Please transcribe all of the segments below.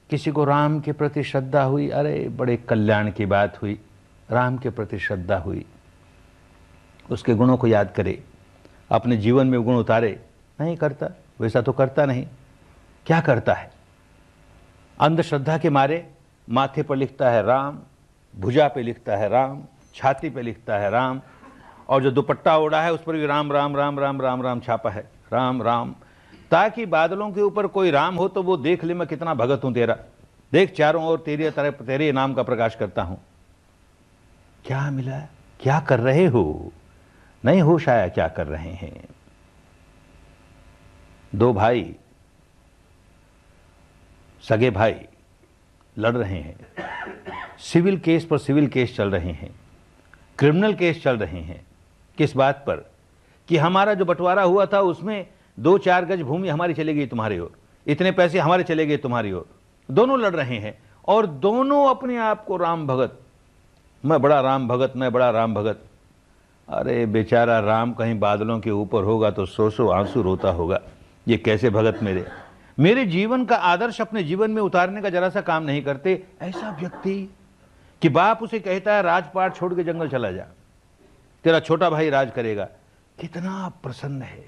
किसी को राम के प्रति श्रद्धा हुई, अरे बड़े कल्याण की बात हुई, राम के प्रति श्रद्धा हुई, उसके गुणों को याद करे, अपने जीवन में गुण उतारे। नहीं करता, वैसा तो करता नहीं। क्या करता है? अंधश्रद्धा के मारे माथे पर लिखता है राम, भुजा पे लिखता है राम, छाती पे लिखता है राम, और जो दुपट्टा ओढ़ा है उस पर भी राम राम राम राम राम राम छापा है, राम राम, ताकि बादलों के ऊपर कोई राम हो तो वो देख ले मैं कितना भगत हूं तेरा, देख चारों ओर तेरी तरफ तेरे नाम का प्रकाश करता हूं। क्या मिला? क्या कर रहे हो? नहीं होश आया क्या कर रहे हैं? दो भाई, सगे भाई लड़ रहे हैं, सिविल केस पर सिविल केस चल रहे हैं, क्रिमिनल केस चल रहे हैं। किस बात पर? कि हमारा जो बंटवारा हुआ था उसमें 2-4 गज भूमि हमारी चली गई तुम्हारी ओर, इतने पैसे हमारे चले गए तुम्हारी ओर। दोनों लड़ रहे हैं और दोनों अपने आप को राम भगत, मैं बड़ा राम भगत, मैं बड़ा राम भगत। अरे बेचारा राम कहीं बादलों के ऊपर होगा तो सौ आंसू रोता होगा, ये कैसे भगत मेरे जीवन का आदर्श अपने जीवन में उतारने का जरा सा काम नहीं करते। ऐसा व्यक्ति कि बाप उसे कहता है राजपाट छोड़ के जंगल चला जा, तेरा छोटा भाई राज करेगा। कितना प्रसन्न है,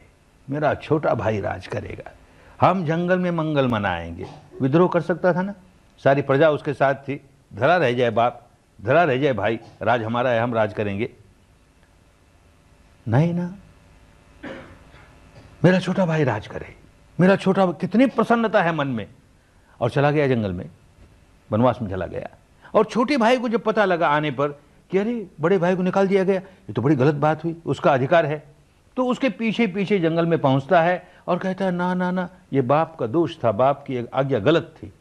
मेरा छोटा भाई राज करेगा, हम जंगल में मंगल मनाएंगे। विद्रोह कर सकता था ना, सारी प्रजा उसके साथ थी, धरा रह जाए बाप, धरा रह जाए भाई, राज हमारा है, हम राज करेंगे। नहीं ना, मेरा छोटा भाई राज करे, मेरा छोटा, कितनी प्रसन्नता है मन में। और चला गया जंगल में, वनवास में चला गया। और छोटे भाई को जब पता लगा आने पर कि अरे बड़े भाई को निकाल दिया गया, ये तो बड़ी गलत बात हुई, उसका अधिकार है, तो उसके पीछे पीछे जंगल में पहुंचता है और कहता है ना ना ना, ये बाप का दोष था, बाप की आज्ञा गलत थी,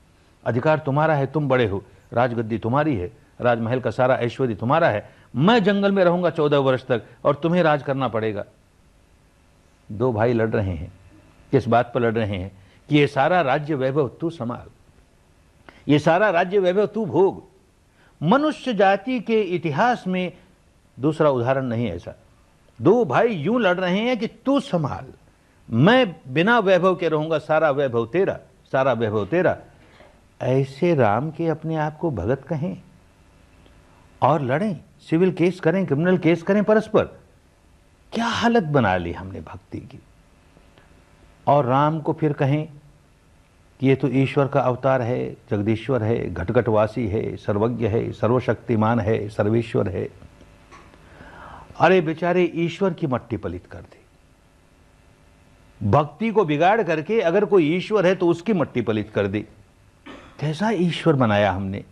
अधिकार तुम्हारा है, तुम बड़े हो, राजगद्दी तुम्हारी है, राजमहल का सारा ऐश्वर्य तुम्हारा है, मैं जंगल में रहूंगा 14 वर्ष तक और तुम्हें राज करना पड़ेगा। दो भाई लड़ रहे हैं, किस बात पर लड़ रहे हैं? कि ये सारा राज्य वैभव तू संभाल, ये सारा राज्य वैभव तू भोग। मनुष्य जाति के इतिहास में दूसरा उदाहरण नहीं ऐसा। दो भाई यूं लड़ रहे हैं कि तू संभाल, मैं बिना वैभव के रहूंगा, सारा वैभव तेरा, सारा वैभव तेरा। ऐसे राम के अपने आप को भगत कहें और लड़ें, सिविल केस करें, क्रिमिनल केस करें परस्पर। क्या हालत बना ली हमने भक्ति की। और राम को फिर कहें कि ये तो ईश्वर का अवतार है, जगदीश्वर है, घटघटवासी है, सर्वज्ञ है, सर्वशक्तिमान है, सर्वेश्वर है। अरे बेचारे ईश्वर की मट्टी पलित कर दी, भक्ति को बिगाड़ करके अगर कोई ईश्वर है तो उसकी मट्टी पलित कर दी। कैसा ईश्वर बनाया हमने।